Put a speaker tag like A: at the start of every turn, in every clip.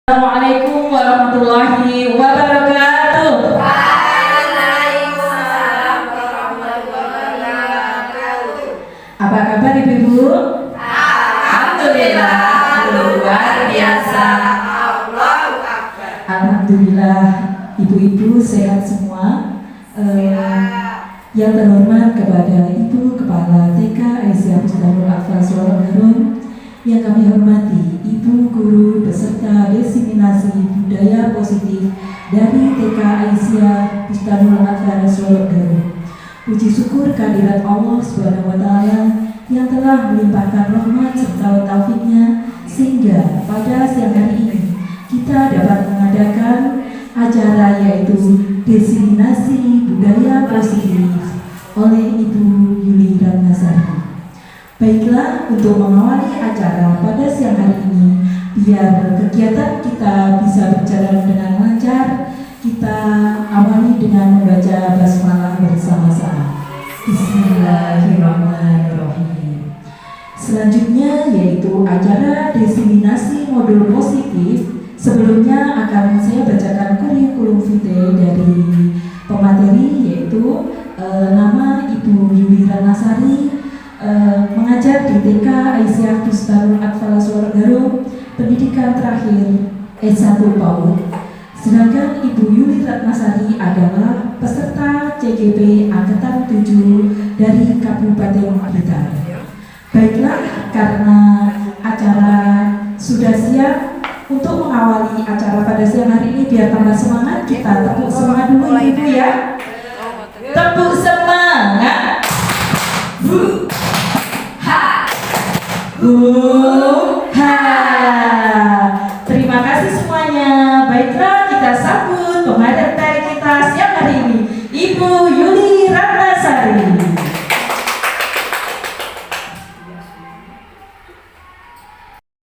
A: Assalamualaikum warahmatullahi wabarakatuh.
B: Waalaikumsalam warahmatullahi wabarakatuh.
A: Apa kabar Ibu-ibu?
B: Alhamdulillah, luar biasa. Allahu Akbar.
A: Alhamdulillah, ibu-ibu sehat semua. Yang terhormat kepada Ibu Kepala TK Aisyah Bustanul Atfal Suara Garut, yang kami hormati Ibu Guru beserta Desiminasi Budaya Positif dari TK Aisyah Bustanul Atfal Suara Garut. Puji syukur kehadirat Allah Subhanahu wa Ta'ala yang telah melimpahkan rahmat serta taufiknya sehingga pada siang hari ini kita dapat mengadakan acara yaitu Desiminasi Budaya Positif oleh Ibu Yuli Ratnasari. Baiklah, untuk mengawali acara pada siang hari ini, biar kegiatan kita bisa berjalan dengan lancar, kita awali dengan membaca basmalah bersama-sama. Bismillahirrahmanirrahim. Selanjutnya yaitu acara Desiminasi Modul Positif. Sebelumnya akan saya bacakan kurikulum vitae dari pemateri, yaitu nama Ibu Yuli Ratnasari, mengajar di TK Aisyah Bustanul Atfal Suara Garut, pendidikan terakhir S1 PAUD. Sedangkan Ibu Yuli Ratnasari adalah peserta CGP Angkatan 7 dari Kabupaten Blitar. Baiklah, karena acara sudah siap, untuk mengawali acara pada siang hari ini biar tambah semangat, kita tepuk semangat dulu Ibu ya. Tepuk semangat. Bu ha bu ha. Terima kasih semuanya. Baiklah, kita sambut pemateri kita siang hari ini, Ibu Yuli Ratnasari.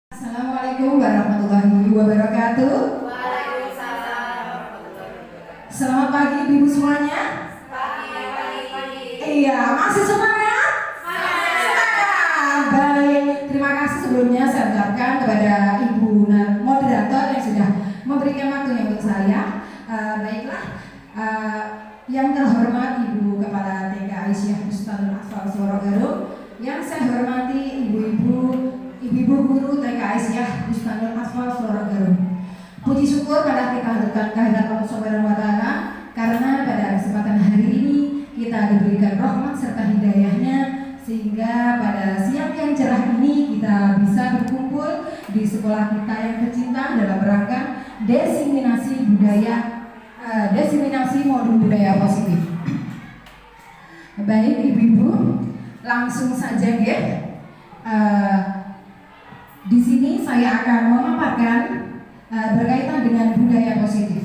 C: Assalamualaikum warahmatullahi wabarakatuh.
B: Waalaikumsalam.
C: Selamat pagi ibu semuanya.
B: Pagi.
C: Iya, masih semangat? Semangat. Baik, terima kasih sebelumnya saya ucapkan kepada ibu moderator yang sudah memberikan waktunya untuk saya. Baiklah, yang terhormat Ibu Kepala TK Aisyah Bustanul Atfal Suara Garut, yang saya hormati ibu-ibu guru TK Aisyah Bustanul Atfal Suara Garut. Puji syukur pada kita haturkan kehadirat Allah Subhanahu wa Ta'ala, karena pada kesempatan hari ini kita diberikan rahmat serta hidayahnya, sehingga pada siang yang cerah ini kita bisa berkumpul di sekolah kita yang tercinta dalam rangka desiminasi modul budaya positif. Baik ibu-ibu, langsung saja ya. Di sini saya akan memaparkan berkaitan dengan budaya positif.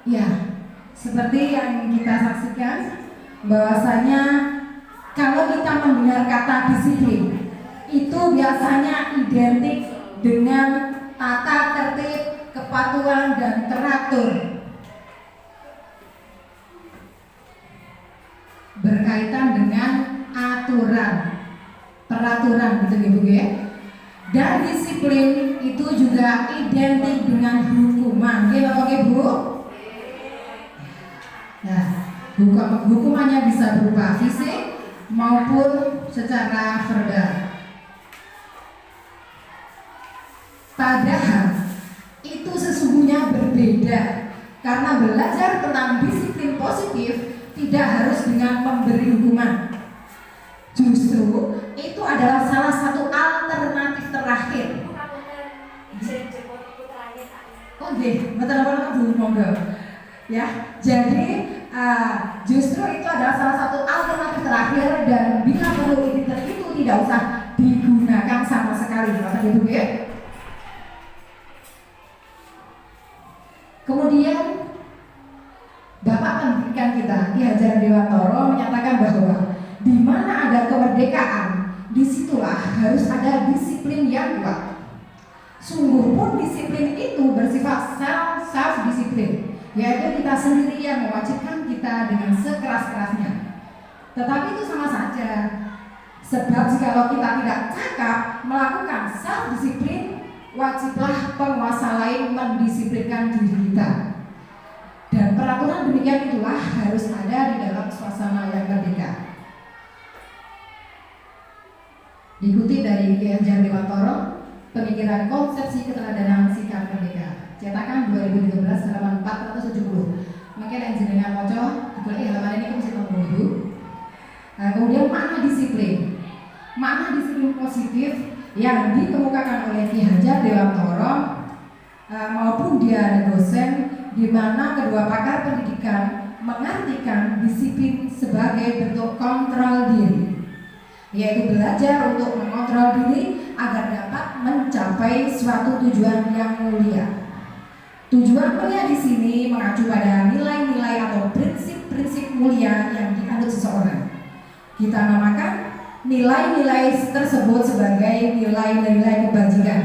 C: Ya, seperti yang kita saksikan, bahwasanya kalau kita mendengar kata disiplin, itu biasanya identik dengan tata tertib, kepatuhan, dan teratur. Berkaitan dengan aturan, peraturan, gitu ibu ya. Dan disiplin itu juga identik dengan hukuman, gitu oke bu? Nah, hukumannya bisa berupa fisik maupun secara verbal. Padahal itu sesungguhnya berbeda, karena belajar tentang disiplin positif tidak harus dengan memberi hukuman. Justru itu adalah salah satu alternatif terakhir. Oke, betul Bu, monggo. Ya, jadi justru itu adalah salah satu alternatif terakhir, dan bila perlu itu tidak usah digunakan sama sekali, Bapak Ibu ya. Kemudian Bapak pendidikan kita Ki Hajar Dewantoro menyatakan bahwa di mana ada kemerdekaan, disitulah harus ada disiplin yang kuat. Sungguh pun disiplin itu bersifat self-disiplin, yaitu kita sendiri yang mewajibkan kita dengan sekeras-kerasnya. Tetapi itu sama saja, Sebab jikalau kita tidak cakap melakukan self disiplin, wajiblah penguasa lain mendisiplinkan diri kita. Dan peraturan demikian itulah harus ada di dalam suasana yang merdeka. Diikuti dari Ki Hajar Dewantoro, Pemikiran Konsepsi Keteladanan Sikap Merdeka, cetakan 2013 halaman 470. Mungkin yang jenengan moco dibeli halaman ini mesti nomor Ibu. Kemudian makna disiplin. Makna disiplin positif yang dikemukakan oleh Ki Hajar Dewantoro maupun dia dosen, di mana kedua pakar pendidikan mengartikan disiplin sebagai bentuk kontrol diri, yaitu belajar untuk mengontrol diri agar dapat mencapai suatu tujuan yang mulia. Tujuan mulia di sini mengacu pada nilai-nilai atau prinsip-prinsip mulia yang dianut seseorang. Kita namakan nilai-nilai tersebut sebagai nilai-nilai kebajikan.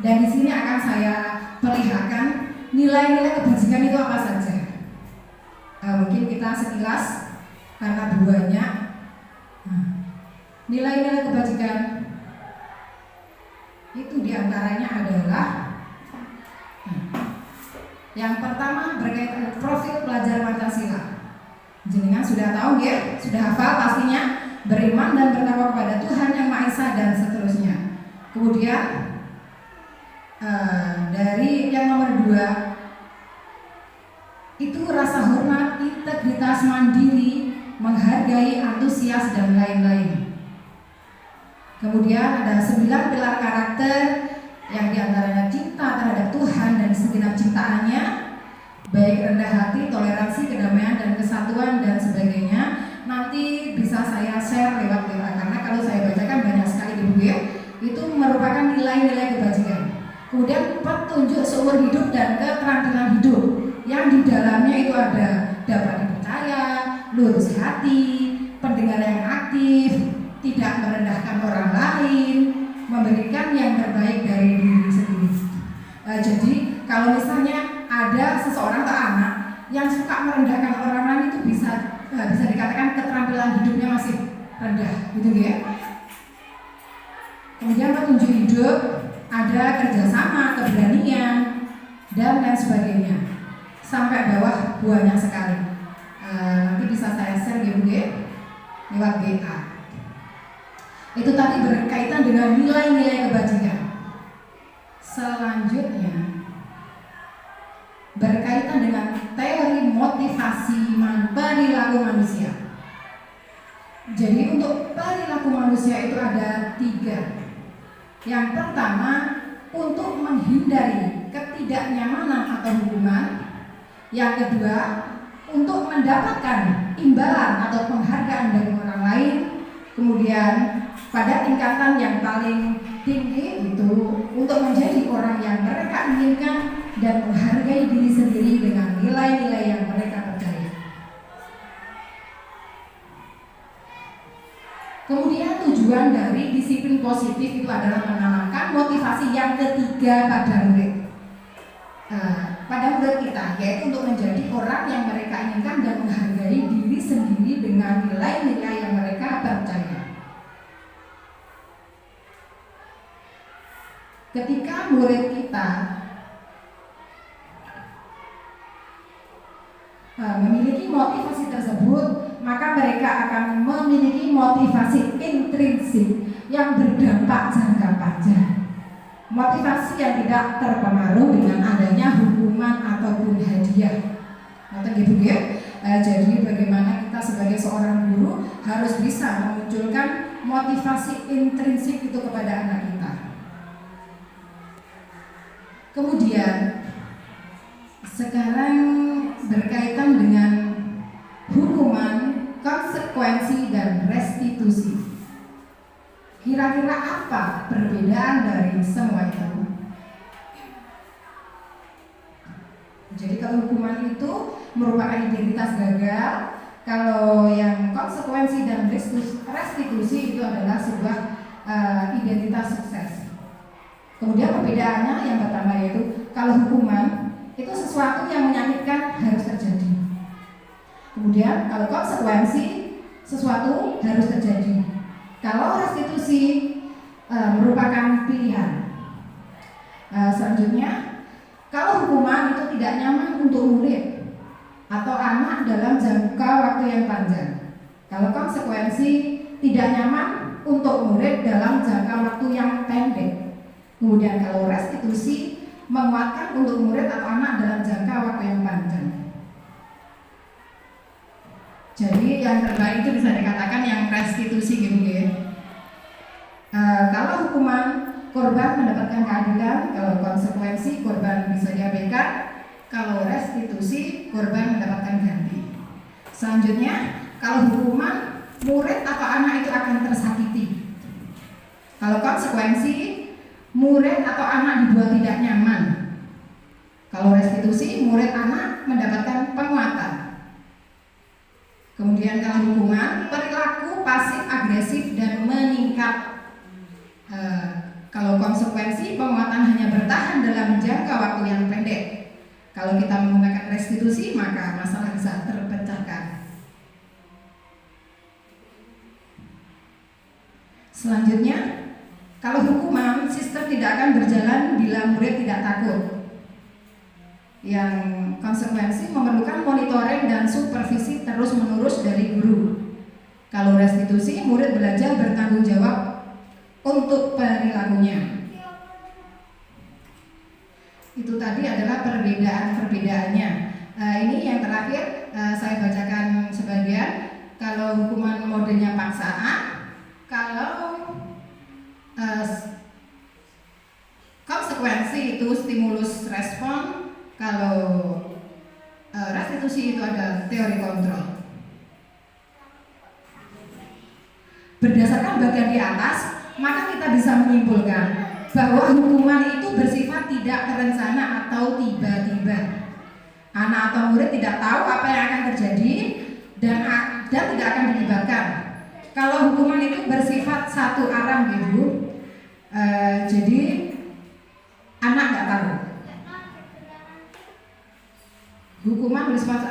C: Dan di sini akan saya perlihatkan nilai-nilai kebajikan itu apa saja. Mungkin kita sekilas karena banyak. Nilai-nilai kebajikan itu diantaranya adalah yang pertama berkaitan profil pelajar Pancasila. Jenengan sudah tahu ya, sudah hafal pastinya, beriman dan bertakwa kepada Tuhan Yang Maha Esa dan seterusnya. Kemudian dari yang nomor 2 itu rasa hormat, integritas, mandiri, menghargai, antusias dan lain-lain. Kemudian ada 9 pilar karakter yang diantaranya cinta terhadap Tuhan dan segenap ciptaannya, baik rendah hati, toleransi, kedamaian dan kesatuan dan sebagainya. Nanti bisa saya share lewat WA karena kalau saya bacakan banyak sekali di buku ya. Itu merupakan nilai-nilai kebajikan. Kemudian petunjuk seumur hidup dan keterampilan hidup yang di dalamnya itu ada dapat dipercaya, lurus hati, pendengar yang aktif, tidak merendahkan orang lain, memberikan yang terbaik dari diri sendiri. Jadi kalau misalnya ada seseorang atau anak yang suka merendahkan orang lain itu bisa dikatakan keterampilan hidupnya masih rendah, gitu ya. Kemudian petunjuk hidup ada kerjasama, keberanian dan lain sebagainya. Sampai bawah banyak sekali. Nanti bisa saya share ya Bu ya, lewat WA. Itu tadi berkaitan dengan nilai-nilai kebajikan. Selanjutnya berkaitan dengan teori motivasi perilaku manusia. Jadi untuk perilaku manusia itu ada 3. Yang pertama, untuk menghindari ketidaknyamanan atau hukuman. Yang kedua, untuk mendapatkan imbalan atau penghargaan dari orang lain. Kemudian pada tingkatan yang paling tinggi itu untuk menjadi orang yang mereka inginkan dan menghargai diri sendiri dengan nilai-nilai yang mereka percaya. Kemudian tujuan dari disiplin positif itu adalah menanamkan motivasi yang ketiga pada murid. Pada murid kita, yaitu untuk menjadi orang yang mereka inginkan dan menghargai diri sendiri dengan nilai-nilai yang mereka percaya. Ketika murid kita memiliki motivasi tersebut, maka mereka akan memiliki motivasi intrinsik yang berdampak jangka panjang. Motivasi yang tidak terpengaruh dengan adanya hukuman ataupun hadiah. Jadi bagaimana kita sebagai seorang guru harus bisa memunculkan motivasi intrinsik itu kepada anak kita. Kemudian sekarang berkaitan dengan hukuman, konsekuensi dan restitusi. Kira-kira apa perbedaan dari semua itu? Jadi kalau hukuman itu merupakan identitas gagal, kalau yang konsekuensi dan restitusi itu adalah sebuah identitas sukses. Kemudian perbedaannya yang pertama yaitu kalau hukuman itu sesuatu yang menyakitkan harus terjadi. Kemudian kalau konsekuensi sesuatu harus terjadi. Kalau restitusi merupakan pilihan. Selanjutnya, kalau hukuman itu tidak nyaman untuk murid atau anak dalam jangka waktu yang panjang. Kalau konsekuensi tidak nyaman untuk murid dalam jangka waktu yang pendek. Kemudian kalau restitusi menguatkan untuk murid atau anak dalam jangka waktu yang panjang. Jadi yang terbaik itu bisa dikatakan yang restitusi gitu ya. Kalau hukuman korban mendapatkan keadilan, kalau konsekuensi korban bisa diabaikan, kalau restitusi korban mendapatkan ganti. Selanjutnya, kalau hukuman murid atau anak itu akan tersakiti. Kalau konsekuensi murid atau anak dibuat tidak nyaman. Kalau restitusi murid anak mendapatkan penguatan. Kemudian kalau hukuman perilaku pasif agresif dan meningkat. Kalau konsekuensi penguatan hanya bertahan dalam jangka waktu yang pendek. Kalau kita menggunakan restitusi maka masalah bisa terpecahkan. Selanjutnya, kalau hukuman sistem tidak akan berjalan bila murid tidak takut. Yang konsekuensi memerlukan monitoring dan supervisi terus-menerus dari guru. Kalau restitusi murid belajar bertanggung jawab untuk perilakunya. Itu tadi adalah perbedaan-perbedaannya. Ini yang terakhir saya bacakan sebagian. Kalau hukuman modelnya paksaan, kalau konsekuensi itu stimulus respon, kalau restitusi itu ada teori kontrol. Berdasarkan bagian di atas, maka kita bisa menyimpulkan bahwa hukuman itu bersifat tidak terencana atau tiba-tiba. Anak atau murid tidak tahu apa yang akan terjadi dan tidak akan dilibatkan. Kalau hukuman itu bersifat satu arah gitu, jadi anak nggak tahu. Hukuman bersifat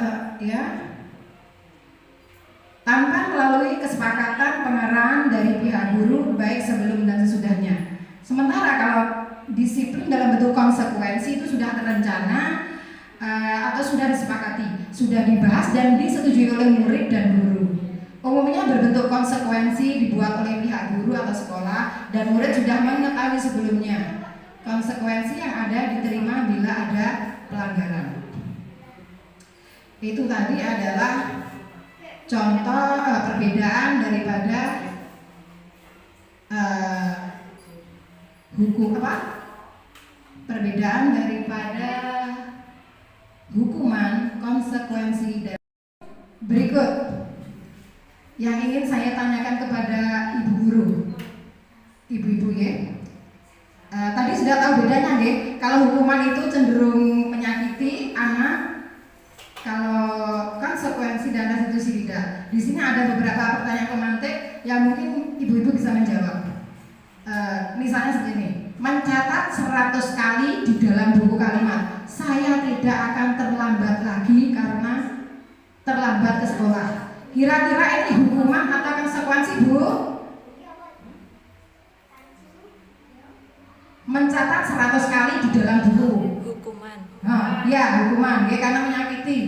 C: tanpa melalui kesepakatan pengarahan dari pihak guru baik sebelum dan sesudahnya. Sementara kalau disiplin dalam bentuk konsekuensi itu sudah terencana atau sudah disepakati, sudah dibahas dan disetujui oleh murid dan guru. Umumnya berbentuk konsekuensi dibuat oleh pihak guru atau sekolah dan murid sudah mengetahui sebelumnya. Konsekuensi yang ada diterima bila ada pelanggaran. Itu tadi adalah contoh perbedaan daripada perbedaan daripada hukuman, konsekuensi dan berikut yang ingin saya tanyakan kepada ibu guru, ibu-ibu ya. Tadi sudah tahu bedanya ya. Kalau hukuman itu cenderung menyakiti anak, kalau konsekuensi dan restitusi tidak. Di sini ada beberapa pertanyaan pemantik yang mungkin ibu-ibu bisa menjawab. Misalnya segini, mencatat 100 kali di dalam buku kalimat, saya tidak akan terlambat lagi karena terlambat ke sekolah. Kira-kira ini hukuman atau konsekuensi, Bu? Mencatat 100 kali di dalam buku.
B: Hukuman.
C: Ya, hukuman, ya, karena menyakiti.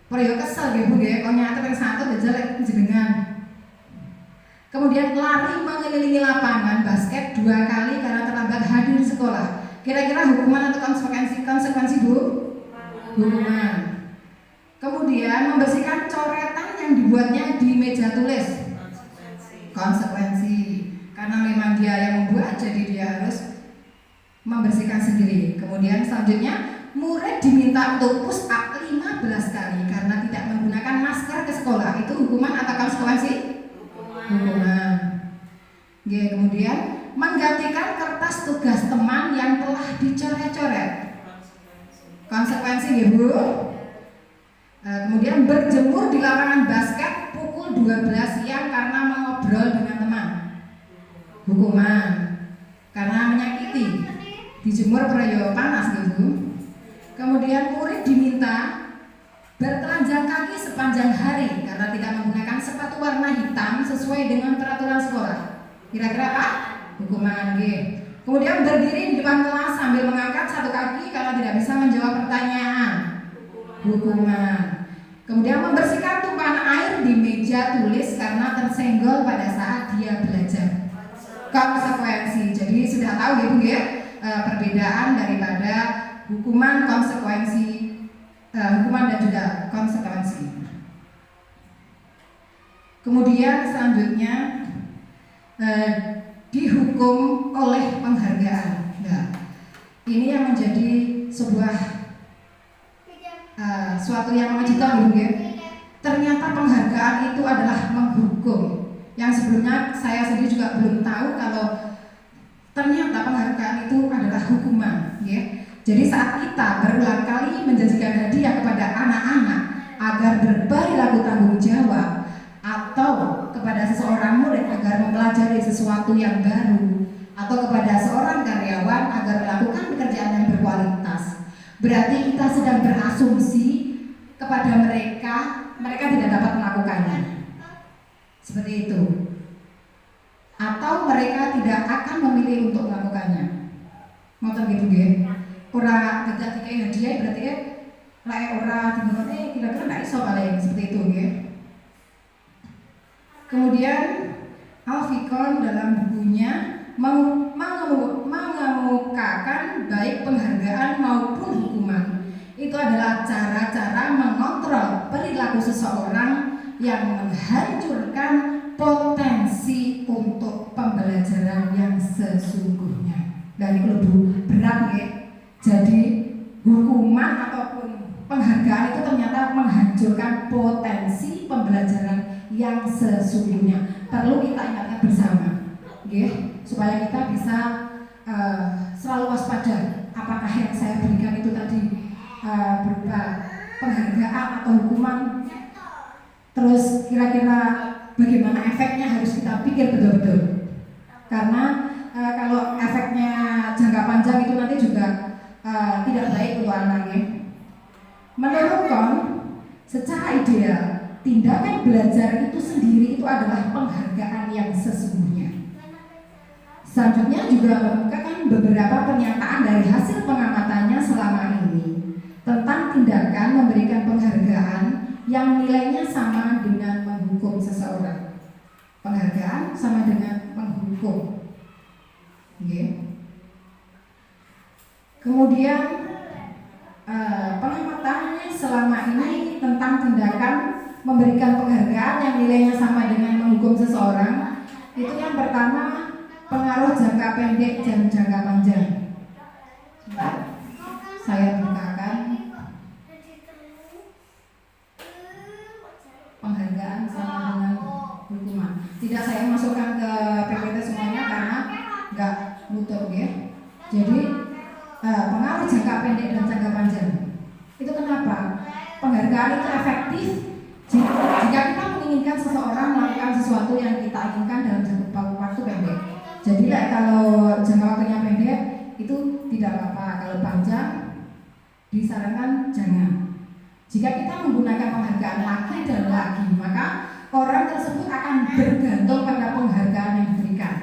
C: Peryo kesel ya Bu ya, kok nyata yang satu jelek jenengan. Kemudian lari mengelilingi lapangan basket 2 kali karena terlambat hadir di sekolah. Kira-kira hukuman atau konsekuensi Bu? Hukuman. Kemudian membersihkan coretan yang dibuatnya di meja tulis. Konsekuensi. Karena memang dia yang membuat, jadi dia harus membersihkan sendiri. Kemudian selanjutnya murid diminta untuk push up 15 kali karena tidak menggunakan masker ke sekolah. Itu hukuman atau konsekuensi? Hukuman. Ya, kemudian menggantikan kertas tugas teman yang telah dicoret-coret. Konsekuensi ya Bu. Kemudian berjemur di lapangan basket pukul 12 siang karena mengobrol dengan teman. Hukuman. Karena menyakiti. Dijemur peryo panas gitu. Kemudian murid diminta bertelanjang kaki sepanjang hari karena tidak menggunakan sepatu warna hitam sesuai dengan peraturan sekolah. Kira-kira apa? Hukuman G. Kemudian berdiri di depan kelas sambil mengangkat satu kaki karena tidak bisa menjawab pertanyaan. Hukuman. Kemudian membersihkan tumpahan air di meja tulis karena tersenggol pada saat dia belajar. Konsekuensi. Jadi sudah tahu ya Bu ya, perbedaan daripada hukuman konsekuensi, hukuman dan juga konsekuensi. Kemudian selanjutnya dihukum oleh penghargaan. Nah, ini yang menjadi sebuah suatu yang mengejutkan Bu ya. Ternyata penghargaan itu adalah menghukum. Yang sebelumnya saya sendiri juga belum tahu kalau ternyata penghargaan itu adalah hukuman ya. Jadi saat kita berulang kali menjanjikan hadiah kepada anak-anak agar berperilaku tanggung jawab, atau kepada seseorang murid agar mempelajari sesuatu yang baru, atau kepada seorang karyawan agar melakukan pekerjaan yang berkualitas, berarti kita sedang berasumsi kepada mereka tidak dapat melakukannya. Seperti itu. Atau mereka tidak akan memilih untuk melakukannya. Ngoten gitu ya. Ora tidak dikai hadiah berarti lek ora dingono kira-kira ndak iso paling seperti itu ya. Kemudian Al-Fikon dalam bukunya mengemukakan baik penghargaan maupun hukuman itu adalah cara-cara mengontrol perilaku seseorang yang menghancurkan potensi untuk pembelajaran yang sesungguhnya. Dan itu lebih berat ya. Jadi hukuman ataupun penghargaan itu ternyata menghancurkan potensi pembelajaran yang sesungguhnya. Perlu kita ingatkan bersama, okay? Supaya kita bisa selalu waspada. Apakah yang saya berikan itu tadi berupa penghargaan atau hukuman? Terus kira-kira bagaimana efeknya harus kita pikir betul-betul. Karena kalau efeknya jangka panjang itu nanti juga tidak baik untuk anaknya. Menurut Kon, secara ideal tindakan belajar itu sendiri itu adalah penghargaan yang sesungguhnya. Selanjutnya juga mengemukakan beberapa pernyataan dari hasil pengamatannya selama ini tentang tindakan memberikan penghargaan yang nilainya sama dengan menghukum seseorang. Penghargaan sama dengan menghukum. Okay. Kemudian pengamatannya selama ini tentang tindakan memberikan penghargaan yang nilainya sama dengan menghukum seseorang itu yang pertama pengaruh jangka pendek dan jangka panjang. Saya bukakan penghargaan sama dengan hukuman. Tidak saya masukkan ke PPT semuanya karena nggak nutup ya. Jadi pengaruh jangka pendek dan jangka panjang itu kenapa? Penghargaan itu efektif jika kita menginginkan seseorang melakukan sesuatu yang kita inginkan dalam jangka waktu pendek. Jadi kalau jangka waktunya pendek itu tidak apa-apa, kalau panjang disarankan jangan. Jika kita menggunakan penghargaan lagi dan lagi, maka orang tersebut akan bergantung pada penghargaan yang diberikan.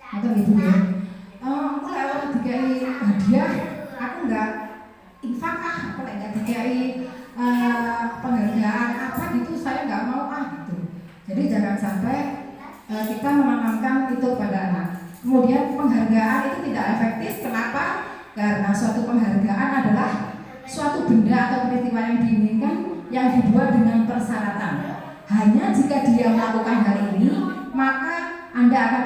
C: Atau gitu ya. Aku lewat dikai hadiah, aku enggak infakah, aku enggak dikai penghargaan apa gitu, saya enggak mau gitu. Jadi jangan sampai kita menanamkan itu pada anak. Kemudian penghargaan itu tidak efektif. Kenapa? Karena suatu penghargaan adalah suatu benda atau peristiwa yang diinginkan yang dibuat dengan persyaratan. Hanya jika dia melakukan hal ini, maka Anda akan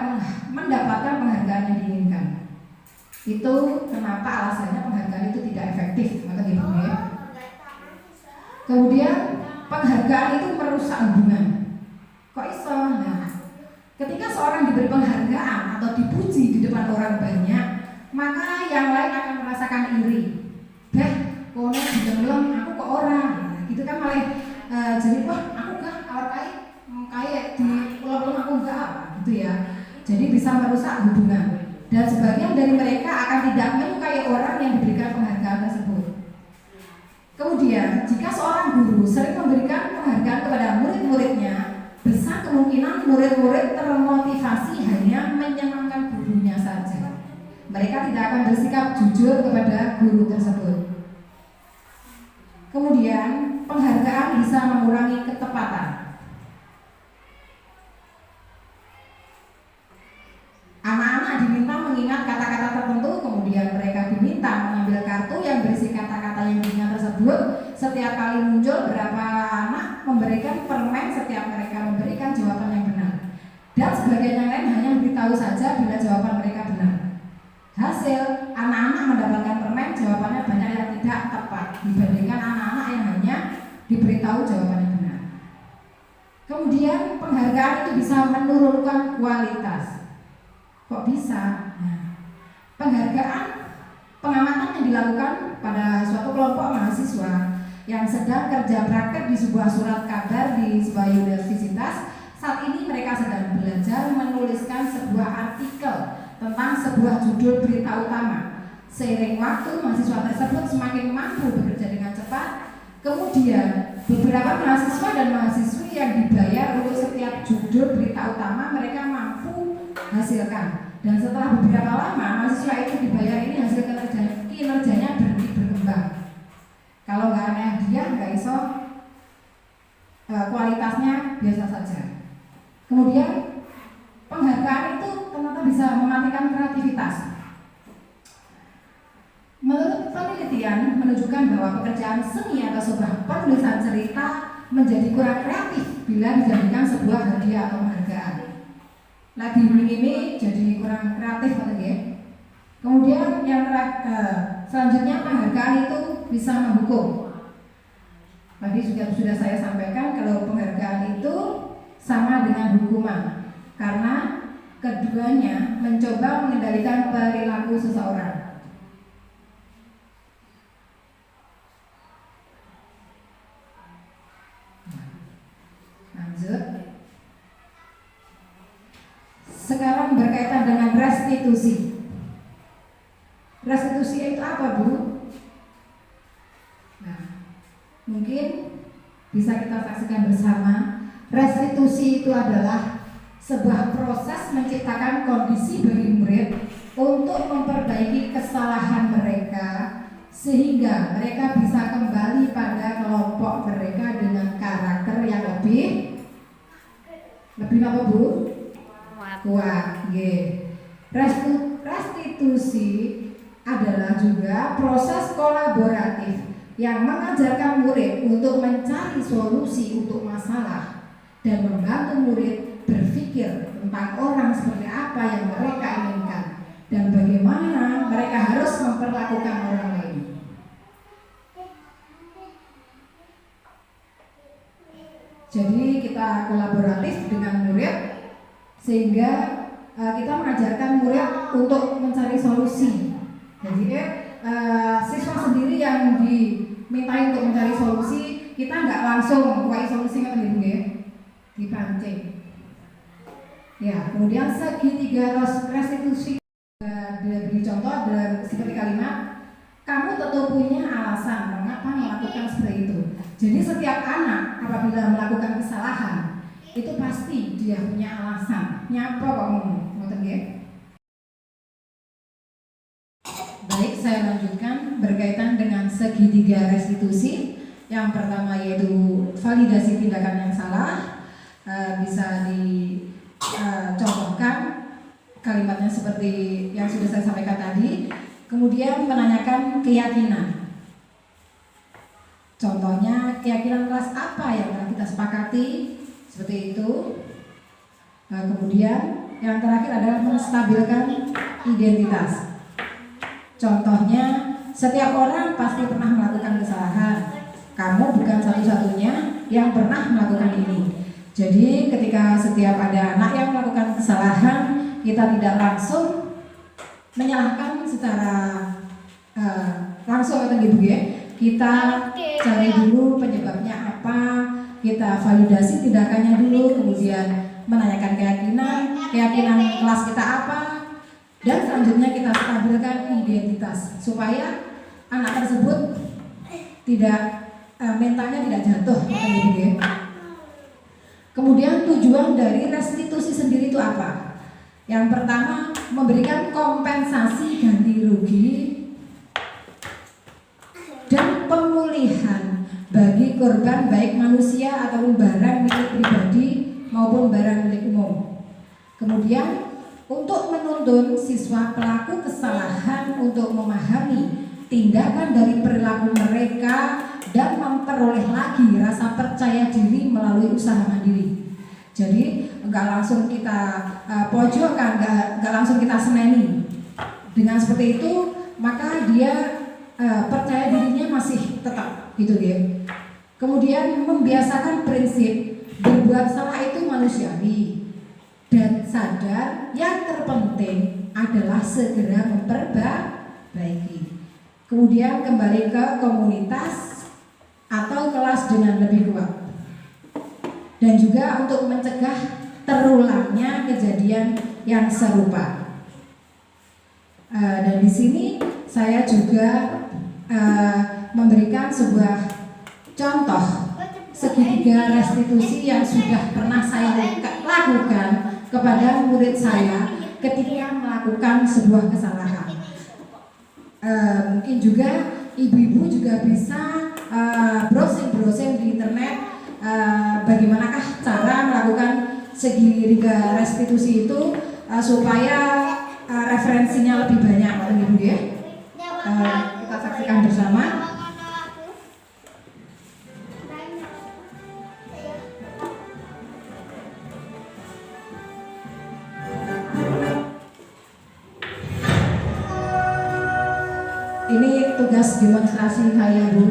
C: mendapatkan penghargaan yang diinginkan. Itu kenapa alasannya penghargaan itu tidak efektif, maka gitu ya. Kemudian penghargaan itu merusak hubungan. Kok iso? Nah, ketika seorang diberi penghargaan atau dipuji di depan orang banyak, maka yang lain akan merasakan iri. Kono didelem aku kok orang. Gitu kan malah jadi wah aku enggak awak kayak di pulau aku enggak gitu ya. Jadi bisa merusak hubungan. Dan sebagian dari mereka akan tidak menyukai orang yang diberikan penghargaan tersebut. Kemudian, jika seorang guru sering memberikan penghargaan kepada murid-muridnya, besar kemungkinan murid-murid termotivasi hanya menyenangkan gurunya saja. Mereka tidak akan bersikap jujur kepada guru tersebut. Kemudian, penghargaan bisa mengurangi ketepatan. Anak-anak diminta mengingat kata-kata tertentu, kemudian mereka diminta mengambil kartu yang berisi kata-kata yang diingat tersebut. Setiap kali muncul, berapa anak memberikan permen setiap mereka memberikan jawaban yang benar. Dan sebagian yang lain hanya memberitahu saja bila jawaban mereka benar. Hasil, anak-anak mendapatkan permen, jawabannya banyak yang tidak tepat dibandingkan anak-anak yang hanya diberitahu jawaban yang benar. Kemudian, penghargaan itu bisa menurunkan kualitas. Kok bisa? Nah, penghargaan pengamatan yang dilakukan pada suatu kelompok mahasiswa yang sedang kerja praktek di sebuah surat kabar di sebuah universitas. Saat ini mereka sedang belajar menuliskan sebuah artikel tentang sebuah judul berita utama. Seiring waktu, mahasiswa tersebut semakin mampu bekerja dengan cepat. Kemudian, beberapa mahasiswa dan mahasiswi yang dibayar untuk setiap judul berita utama mereka mampu hasilkan. Dan setelah beberapa lama, mahasiswa itu dibayar ini hasil kinerjanya berkembang. Kalau nggak ada hadiah, nggak iso, kualitasnya biasa saja. Kemudian penghargaan itu ternyata bisa mematikan kreativitas. Menurut penelitian menunjukkan bahwa pekerjaan seni atau sebuah penulisan cerita menjadi kurang kreatif bila dijadikan sebuah hadiah atau penghargaan. Lagi ini jadi kurang kreatif ya. Kemudian yang selanjutnya penghargaan itu bisa menghukum. Tadi sudah saya sampaikan kalau penghargaan itu sama dengan hukuman karena keduanya mencoba mengendalikan perilaku seseorang. Lanjut. Sekarang berkaitan dengan restitusi. Restitusi itu apa, Bu? Nah, mungkin bisa kita saksikan bersama. Restitusi itu adalah sebuah proses menciptakan kondisi bagi murid untuk memperbaiki kesalahan mereka sehingga mereka bisa kembali pada kelompok mereka dengan karakter yang lebih apa, Bu? Kuat. Restitusi adalah juga proses kolaboratif yang mengajarkan murid untuk mencari solusi untuk masalah dan membantu murid berpikir tentang orang seperti apa yang mereka inginkan dan bagaimana mereka harus memperlakukan orang lain. Jadi kita kolaboratif dengan murid sehingga kita mengajarkan murid untuk mencari solusi. Jadi siswa sendiri yang dimintai untuk mencari solusi, kita nggak langsung wah solusi kan ibu ya, dipancing. Ya, kemudian segitiga restitusi diberi contoh dalam seperti kalimat, kamu tentu punya alasan mengapa melakukan seperti itu. Jadi setiap anak apabila melakukan kesalahan itu pasti dia punya alasan. Nyapa kok ngomong, ngoten nggih? Baik, saya lanjutkan berkaitan dengan segitiga restitusi. Yang pertama yaitu validasi tindakan yang salah. Bisa dicontohkan kalimatnya seperti yang sudah saya sampaikan tadi. Kemudian menanyakan keyakinan. Contohnya keyakinan kelas apa yang telah kita sepakati, seperti itu. Kemudian yang terakhir adalah menstabilkan identitas. Contohnya, setiap orang pasti pernah melakukan kesalahan. Kamu bukan satu-satunya yang pernah melakukan ini. Jadi ketika setiap ada anak yang melakukan kesalahan, kita tidak langsung menyalahkan secara langsung atau gitu ya. Kita cari dulu penyebabnya apa, kita validasi tindakannya dulu, kemudian menanyakan keyakinan kelas kita apa, dan selanjutnya kita stabilkan identitas supaya anak tersebut tidak mentalnya tidak jatuh gitu ya. Kemudian tujuan dari restitusi sendiri itu apa? Yang pertama, memberikan kompensasi ganti rugi dan pemulihan bagi korban baik manusia ataupun barang milik pribadi maupun barang milik umum. Kemudian untuk menuntun siswa pelaku kesalahan untuk memahami tindakan dari perilaku mereka dan memperoleh lagi rasa percaya diri melalui usaha mandiri. Jadi nggak langsung kita pojokkan, nggak langsung kita seneni. Dengan seperti itu maka dia percaya dirinya masih tetap gitu ya. Kemudian membiasakan prinsip berbuat salah itu manusiawi dan sadar yang terpenting adalah segera memperbaiki. Kemudian kembali ke komunitas atau kelas dengan lebih kuat. Dan juga untuk mencegah terulangnya kejadian yang serupa. Dan di sini saya juga memberikan sebuah contoh segitiga restitusi yang sudah pernah saya lakukan kepada murid saya ketika melakukan sebuah kesalahan. Mungkin juga ibu-ibu juga bisa browsing di internet bagaimanakah cara melakukan segitiga restitusi itu supaya referensinya lebih banyak, ibu ya. Kita saksikan bersama. Ini tugas demonstrasi saya, Bu.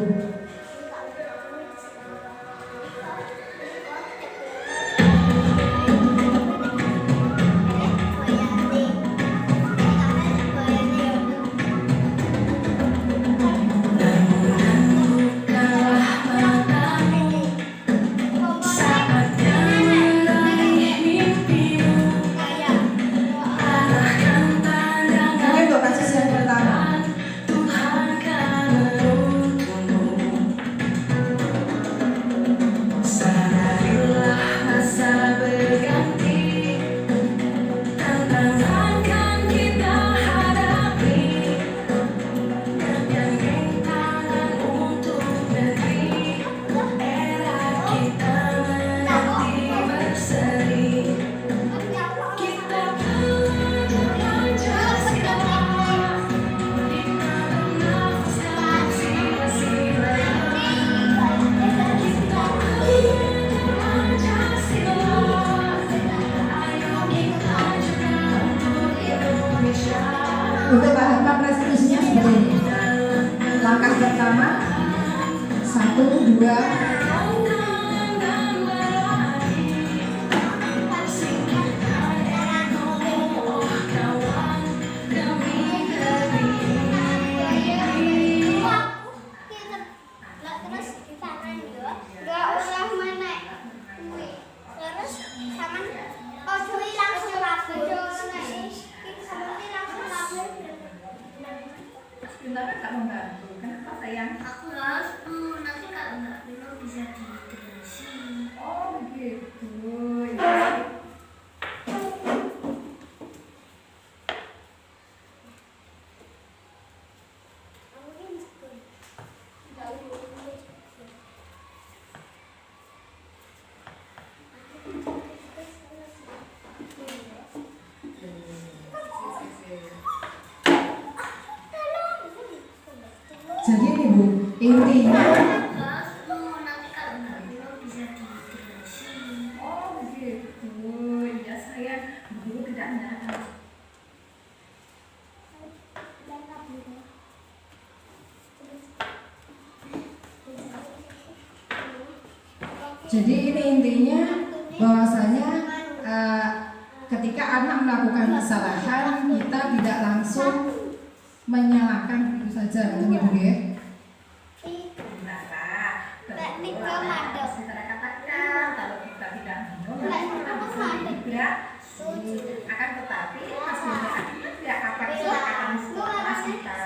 C: Untuk tahapan restitusinya seperti ini. Langkah pertama, 1, 2,
B: sebentar tak membantu. Kenapa sayang?
D: Aku harus nanti kalau nggak minum bisa diterusin.
B: Oh begitu.
C: jadi ini Bu, intinya
D: Nanti kalau nggak minum bisa diterusin.
B: Oh begitu. Ya sayang, dulu tidak nyala.
C: Jadi ini intinya bahwasanya ketika anak melakukan kesalahan kita tidak langsung menyalahkan begitu saja, begitu ya.
B: Kita katakan kalau kita tidak minum, akan tetapi hasilnya tidak akan masih kita.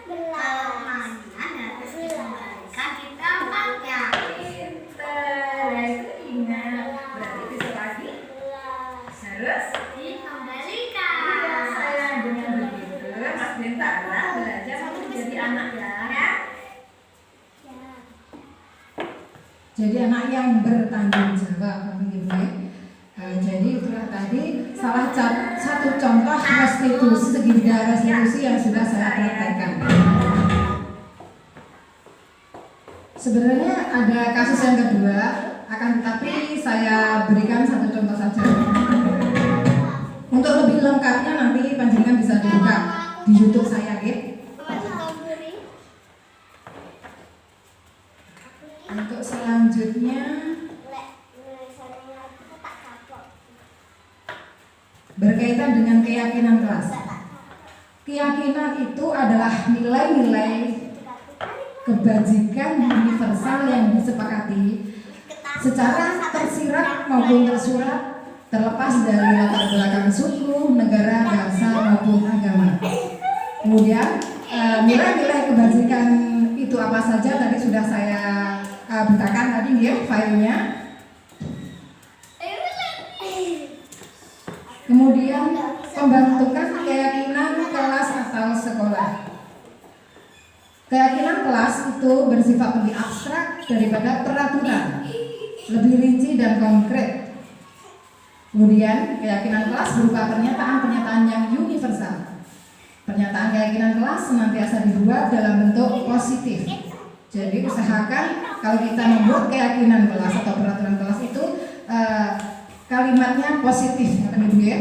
D: Kalau mainan harus dikembalikan di tempatnya.
B: Pinter.
C: Jadi anak yang bertanggung jawab, gitu ya. Jadi itulah tadi salah satu contoh restitusi, segitiga restitusi yang sudah saya praktekkan. Sebenarnya ada kasus yang kedua, akan tetapi saya berikan satu contoh saja. Untuk lebih lengkapnya nanti panjenengan bisa dibuka di YouTube saya, gitu. Untuk selanjutnya berkaitan dengan keyakinan kelas. Keyakinan itu adalah nilai-nilai kebajikan universal yang disepakati secara tersirat maupun tersurat, terlepas dari latar belakang suku, negara, bangsa maupun agama. Kemudian nilai-nilai kebajikan itu apa saja tadi sudah saya bukakan tadi ya filenya. Kemudian pembentukan keyakinan kelas atau sekolah. Keyakinan kelas itu bersifat lebih abstrak daripada peraturan, lebih rinci dan konkret. Kemudian keyakinan kelas berupa pernyataan-pernyataan yang universal. Pernyataan keyakinan kelas senantiasa dibuat dalam bentuk positif. Jadi usahakan kalau kita membuat keyakinan kelas atau peraturan kelas itu kalimatnya positif, kata Ibu ya.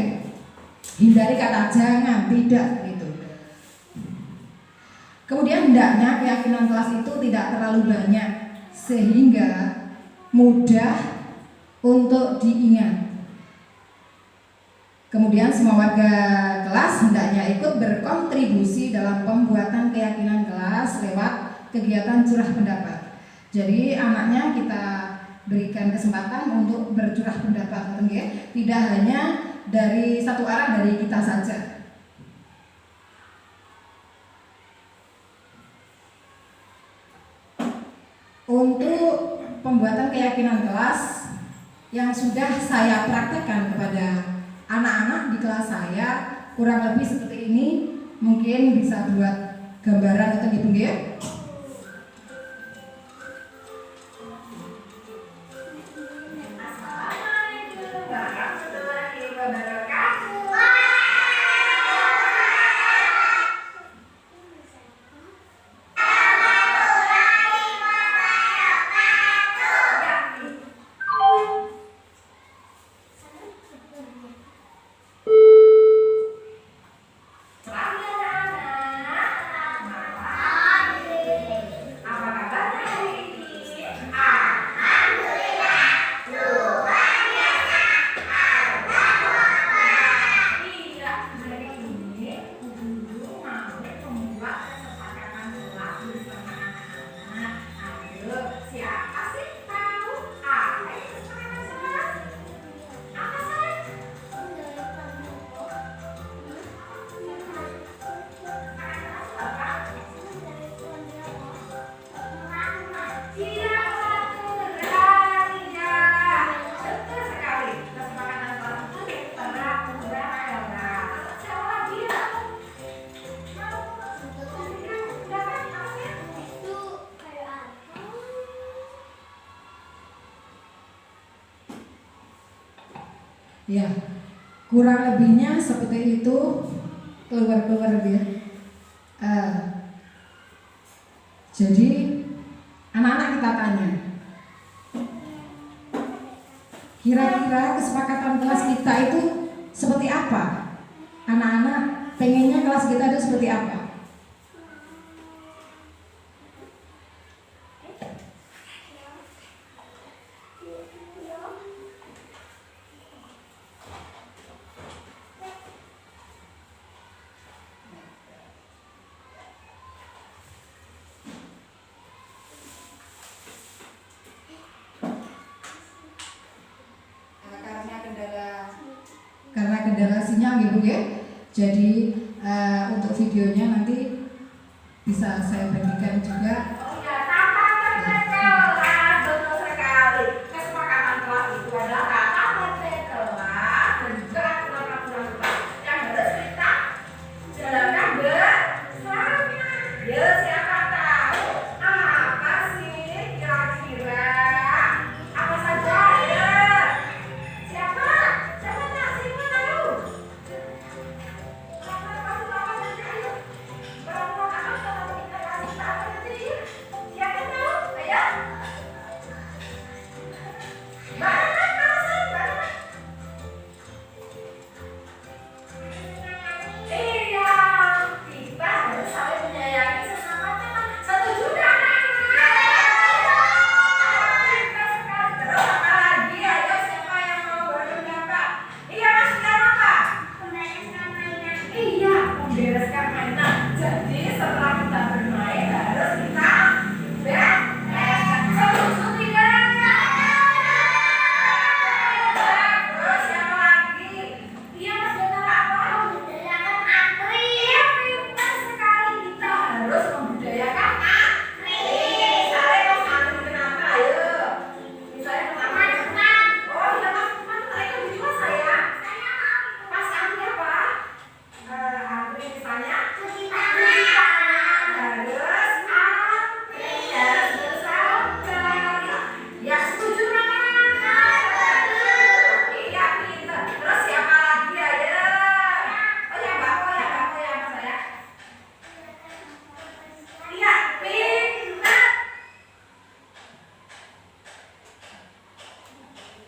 C: Hindari kata jangan, tidak gitu. Kemudian hendaknya keyakinan kelas itu tidak terlalu banyak sehingga mudah untuk diingat. Kemudian semua warga kelas hendaknya ikut berkontribusi dalam pembuatan keyakinan kelas lewat kegiatan curah pendapat. Jadi anaknya kita berikan kesempatan untuk bercurah pendapat, ya. Tidak hanya dari satu arah dari kita saja. Untuk pembuatan keyakinan kelas yang sudah saya praktekkan kepada anak-anak di kelas saya kurang lebih seperti ini, mungkin bisa buat gambaran atau gitu ya. Ya, kurang lebihnya seperti itu, keluar ya. Jadi anak-anak kita tanya, kira-kira kesepakatan kelas kita itu seperti apa? Anak-anak pengennya kelas kita itu seperti apa? Karena kendala sinyal gitu ya. Jadi untuk videonya nanti bisa saya bagikan juga.
B: Oh ya, kata kelas betul sekali. Kesepakatan kelas itu adalah kata kelas dan juga aturan-aturan kelas yang harus kita jalankan bersama. Ya, siapa tahu apa sih kira-kira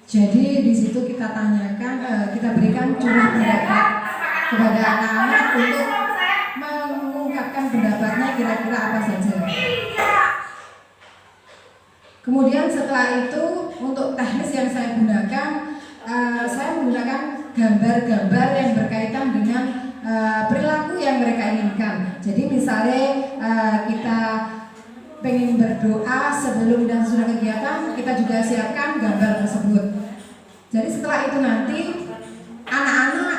C: Jadi di situ kita tanyakan, kita berikan curah pendapat kepada anak-anak untuk mengungkapkan pendapatnya kira-kira apa saja. Kemudian setelah itu untuk teknis yang saya gunakan, saya menggunakan gambar-gambar yang berkaitan dengan perilaku yang mereka inginkan. Jadi misalnya kita pengen berdoa sebelum dan sesudah kegiatan, kita juga siapkan gambar tersebut. Jadi setelah itu nanti anak-anak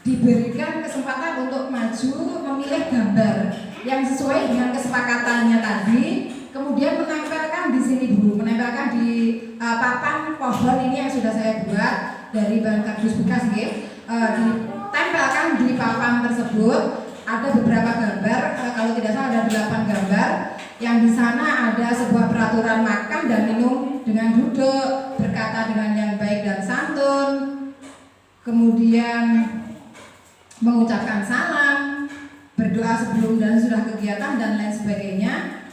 C: diberikan kesempatan untuk maju memilih gambar yang sesuai dengan kesepakatannya tadi, kemudian menempelkan di sini Bu, menempelkan di papan pohon ini yang sudah saya buat dari bahan kardus bekas ya. Ditempelkan di papan tersebut. Ada beberapa gambar, kalau tidak salah ada 8 gambar. Yang di sana ada sebuah peraturan makan dan minum dengan duduk, berkata dengan yang baik dan santun, kemudian mengucapkan salam, berdoa sebelum dan sudah kegiatan dan lain sebagainya.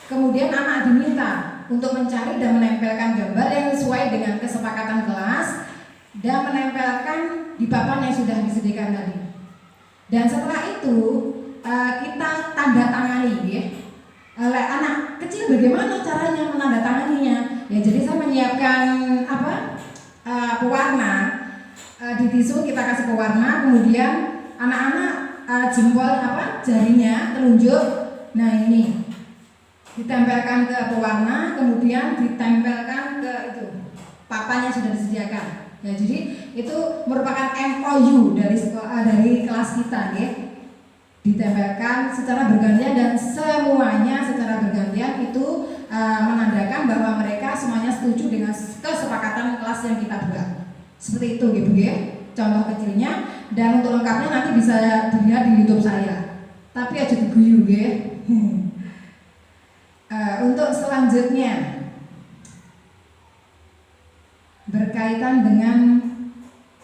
C: Kemudian anak diminta untuk mencari dan menempelkan gambar yang sesuai dengan kesepakatan kelas dan menempelkan di papan yang sudah disediakan tadi. Dan setelah itu kita tanda tangani ya. Anak kecil bagaimana caranya menandatanganinya? Ya jadi saya menyiapkan pewarna di tisu, kita kasih pewarna, kemudian anak-anak jempol jarinya telunjuk. Nah ini ditempelkan ke pewarna, kemudian ditempelkan ke itu papan yang sudah disediakan. Ya jadi itu merupakan MOU dari kelas kita ya. Ditempelkan secara bergantian dan semuanya secara bergantian itu menandakan bahwa mereka semuanya setuju dengan kesepakatan kelas yang kita buat. Seperti itu gitu ya, contoh kecilnya. Dan untuk lengkapnya nanti bisa dilihat di YouTube saya. Tapi aja diguyu ya. Untuk selanjutnya berkaitan dengan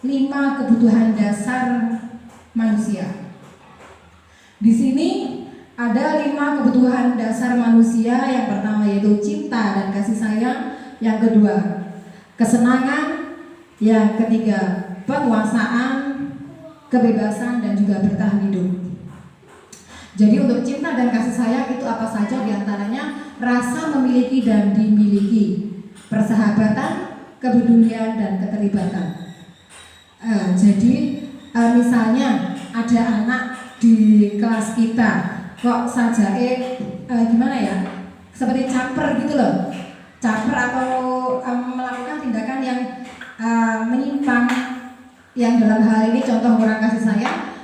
C: 5 kebutuhan dasar manusia. Di sini ada 5 kebutuhan dasar manusia. Yang pertama yaitu cinta dan kasih sayang. Yang kedua kesenangan. Yang ketiga penguasaan, kebebasan dan juga bertahan hidup. Jadi untuk cinta dan kasih sayang itu apa saja? Diantaranya rasa memiliki dan dimiliki, persahabatan, kepedulian dan keterlibatan. Jadi misalnya ada anak di kelas kita kok saja gimana ya, seperti caper gitu loh, caper atau melakukan tindakan yang menyimpang, yang dalam hal ini contoh kurang kasih sayang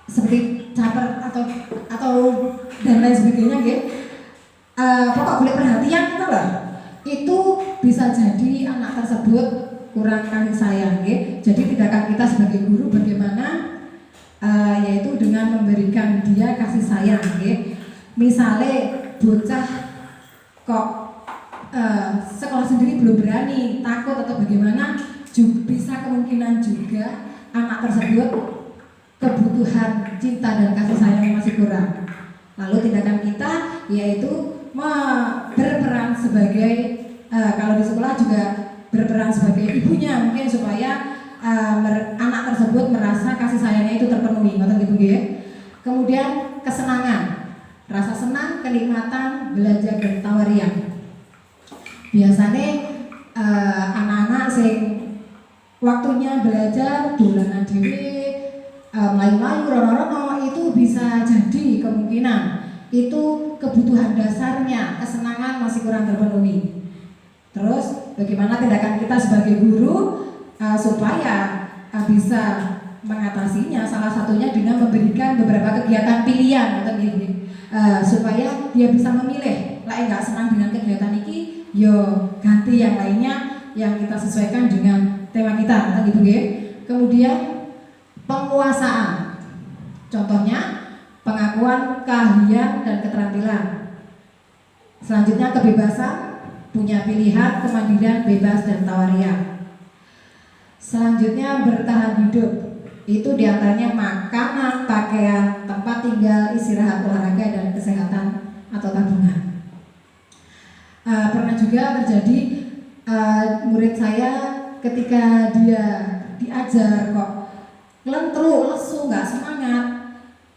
C: seperti caper atau dan lain sebagainya gitu. Pokok boleh perhatian gitu loh, itu bisa jadi anak tersebut kurang kasih sayang gitu. Jadi tindakan kita sebagai guru bagaimana yaitu dengan memberikan dia kasih sayang gitu. Misalnya bocah kok sekolah sendiri belum berani, takut atau bagaimana, bisa kemungkinan juga anak tersebut kebutuhan cinta dan kasih sayang masih kurang. Lalu tindakan kita yaitu berperan sebagai kalau di sekolah juga berperan sebagai ibunya mungkin supaya anak tersebut merasa kasih sayangnya itu terpenuhi, gitu ya. Kemudian kesenangan, rasa senang, kenikmatan, belajar dan tawarian. Biasanya anak-anak sing waktunya belajar dolanan dhewe, melayu-layu, rono-rono, itu bisa jadi kemungkinan itu kebutuhan dasarnya, kesenangan masih kurang terpenuhi. Terus bagaimana tindakan kita sebagai guru supaya bisa mengatasinya? Salah satunya dengan memberikan beberapa kegiatan pilihan supaya dia bisa memilih. Lah nggak senang dengan kegiatan ini, yo ganti yang lainnya yang kita sesuaikan dengan tema kita, gitu ya. Kemudian penguasaan, contohnya pengakuan keahlian dan keterampilan. Selanjutnya kebebasan, punya pilihan, kemandirian, bebas dan tawarian. Selanjutnya bertahan hidup, itu diantaranya makanan, pakaian, tempat tinggal, istirahat, olahraga dan kesehatan atau tabungan. Pernah juga terjadi murid saya ketika dia diajar kok lentru, lesu, nggak semangat,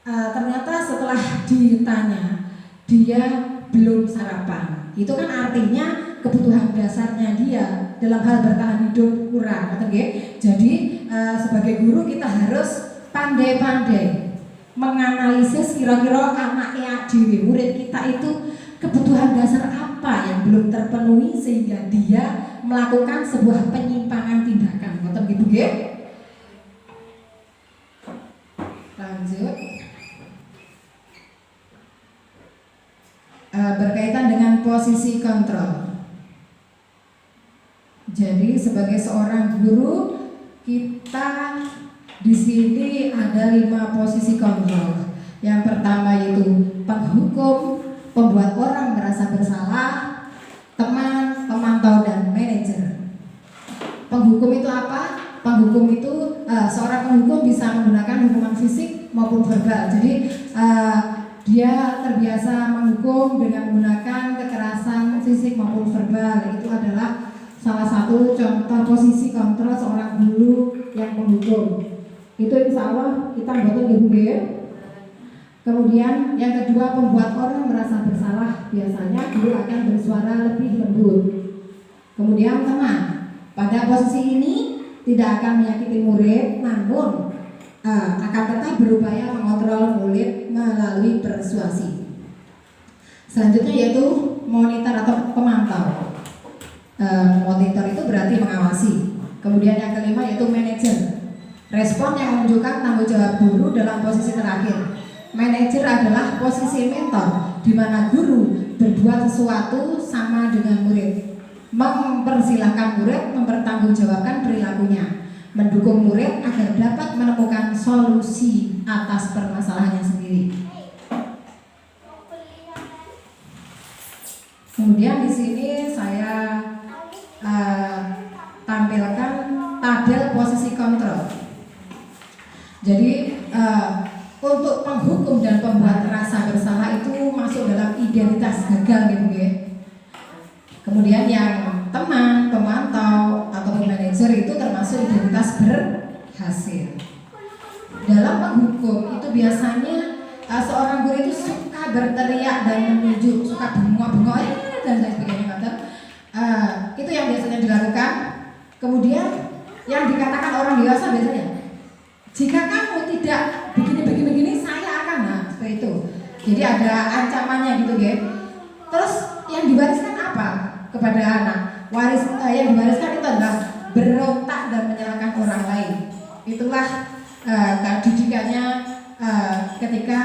C: ternyata setelah ditanya dia belum sarapan. Itu kan artinya kebutuhan dasarnya dia dalam hal bertahan hidup kurang, Jadi sebagai guru kita harus pandai-pandai menganalisis kira-kira anaknya dewi, murid kita itu kebutuhan dasar apa yang belum terpenuhi sehingga dia melakukan sebuah penyimpangan tindakan. Lanjut. Berkaitan dengan posisi kontrol. Jadi sebagai seorang guru kita di sini ada 5 posisi kontrol. Yang pertama yaitu penghukum, pembuat orang merasa bersalah, teman, pemantau, dan manajer. Penghukum itu apa? Penghukum itu seorang penghukum bisa menggunakan hukuman fisik maupun verbal. Jadi dia terbiasa menghukum dengan menggunakan kekerasan fisik maupun verbal. Itu adalah salah satu contoh posisi kontrol seorang guru yang menghukum. Itu insya Allah kita buatkan ibu ya. Kemudian yang kedua, pembuat orang merasa bersalah. Biasanya guru akan bersuara lebih lembut. Kemudian teman, pada posisi ini tidak akan menyakiti murid, namun akan tetap berupaya mengontrol murid melalui persuasi. Selanjutnya yaitu monitor atau pemantau. Monitor itu berarti mengawasi. Kemudian yang kelima yaitu manajer. Respon yang menunjukkan tanggung jawab guru dalam posisi terakhir. Manajer adalah posisi mentor, di mana guru berbuat sesuatu sama dengan murid, mempersilahkan murid mempertanggungjawabkan perilakunya, mendukung murid agar dapat menemukan solusi atas permasalahannya sendiri. Kemudian di sini saya tampilkan tabel posisi kontrol. Jadi untuk penghukum dan pembuat rasa bersalah itu masuk dalam identitas gagal gitu ya. Kemudian yang teman, pemantau ataupun manajer itu termasuk identitas berhasil. Dalam penghukum itu biasanya seorang guru itu suka berteriak dan menunjuk, suka bengok-bengok dan lain sebagainya. Itu yang biasanya dilakukan. Kemudian yang dikatakan orang dewasa biasanya, jika kamu tidak begini saya akan, seperti itu. Jadi ada ancamannya gitu ya. Terus yang diwariskan apa kepada anak? Yang diwariskan itu adalah berontak dan menyalahkan orang lain. Itulah didikannya ketika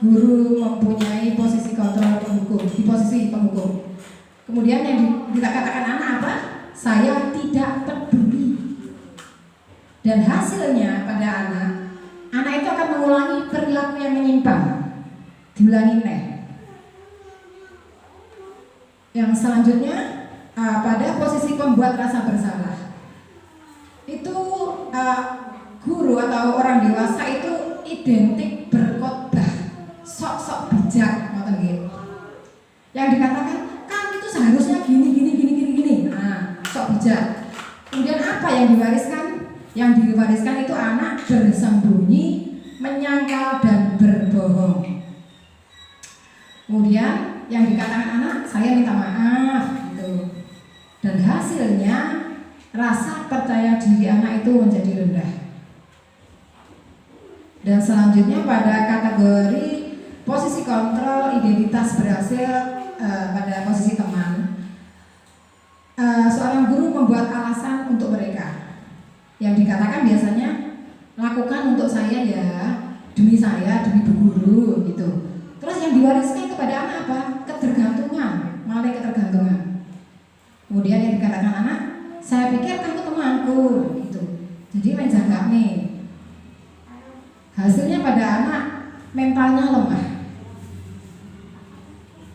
C: guru mempunyai posisi kontrol penghukum, di posisi penghukum. Kemudian yang dikatakan anak apa? Saya tidak peduli. Dan hasilnya pada anak itu akan mengulangi perilaku yang menyimpang, diulangi nih. Yang selanjutnya pada posisi pembuat rasa bersalah, itu guru atau orang dewasa itu identik berkhotbah, sok-sok bijak, yang dikatakan kan itu seharusnya gini. Sok bijak. Kemudian apa yang diwariskan? Yang diwariskan itu anak bersembunyi, menyangkal dan berbohong. Kemudian yang dikatakan anak, saya minta maaf gitu. Dan hasilnya rasa percaya diri anak itu menjadi rendah. Dan selanjutnya pada kategori posisi kontrol identitas berhasil, pada posisi teman, seorang guru membuat alasan untuk mereka. Yang dikatakan biasanya lakukan untuk saya ya, demi saya, demi bu guru gitu. Terus yang diwariskan kepada anak apa? Ketergantungan, malah ketergantungan. Kemudian yang dikatakan anak, saya pikir kamu temanku gitu. Jadi menjaga nih. Hasilnya pada anak mentalnya lemah.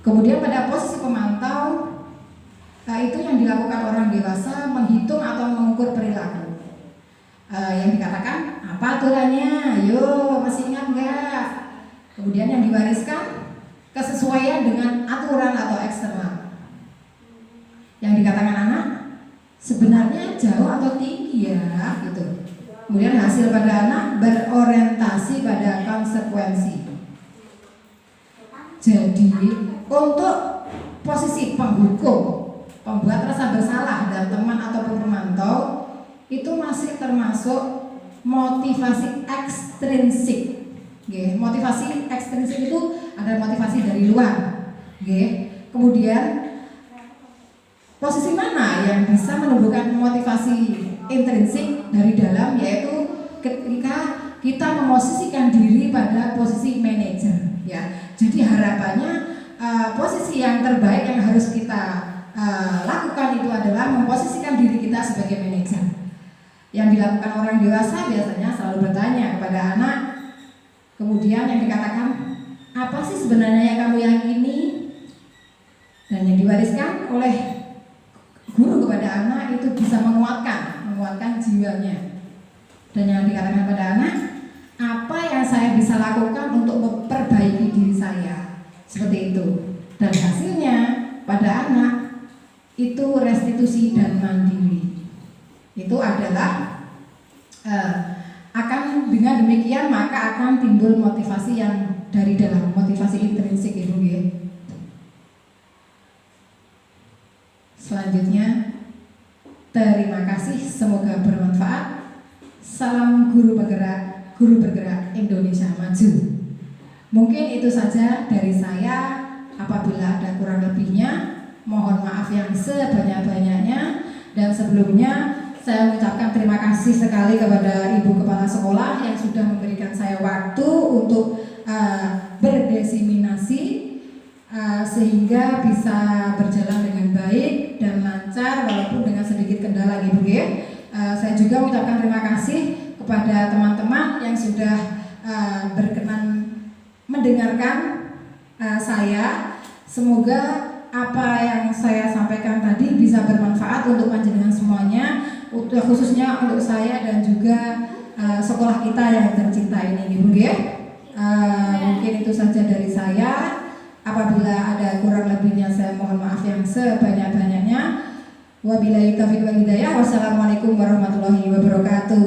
C: Kemudian pada posisi pemantau, itu yang dilakukan orang dewasa menghitung atau mengukur perilaku. Yang dikatakan apa aturannya, yo masih ingat enggak? Kemudian yang diwariskan kesesuaian dengan aturan atau eksternal. Yang dikatakan anak, sebenarnya jauh atau tinggi ya gitu. Kemudian hasil pada anak berorientasi pada konsekuensi. Jadi untuk posisi penghukum, pembuat rasa bersalah dan teman ataupun pemantau itu masih termasuk motivasi ekstrinsik. Motivasi ekstrinsik itu ada motivasi dari luar. Kemudian posisi mana yang bisa menumbuhkan motivasi intrinsik dari dalam, yaitu ketika kita memosisikan diri pada posisi manajer ya. Jadi harapannya posisi yang terbaik yang harus kita lakukan itu adalah memposisikan diri kita sebagai manajer. Yang dilakukan orang dewasa biasanya selalu bertanya kepada anak, kemudian yang dikatakan, apa sih sebenarnya yang kamu yakini? Dan yang diwariskan oleh guru kepada anak itu bisa menguatkan jiwanya. Dan yang dikatakan pada anak, apa yang saya bisa lakukan untuk memperbaiki diri saya, seperti itu. Dan hasilnya pada anak itu restitusi dan mandiri. Itu adalah akan dengan demikian maka akan timbul motivasi yang dari dalam, motivasi intrinsik itu ya. Selanjutnya, terima kasih, semoga bermanfaat. Salam guru bergerak Indonesia Maju. Mungkin itu saja dari saya. Apabila ada kurang lebihnya, mohon maaf yang sebanyak-banyaknya. Dan sebelumnya saya mengucapkan terima kasih sekali kepada Ibu Kepala Sekolah yang sudah memberikan saya waktu untuk berdesiminasi sehingga bisa berjalan dengan baik dan lancar walaupun dengan sedikit kendala gitu ya. Saya juga mengucapkan terima kasih kepada teman-teman yang sudah berkenan mendengarkan saya. Semoga apa yang saya sampaikan tadi bisa bermanfaat untuk panjenengan semuanya, khususnya untuk saya dan juga sekolah kita yang tercinta ini gitu ya. Mungkin itu saja dari saya. Apabila ada kurang lebihnya saya mohon maaf yang sebanyak-banyaknya. Wabillahi taufiq wal hidayah. Wassalamualaikum warahmatullahi wabarakatuh.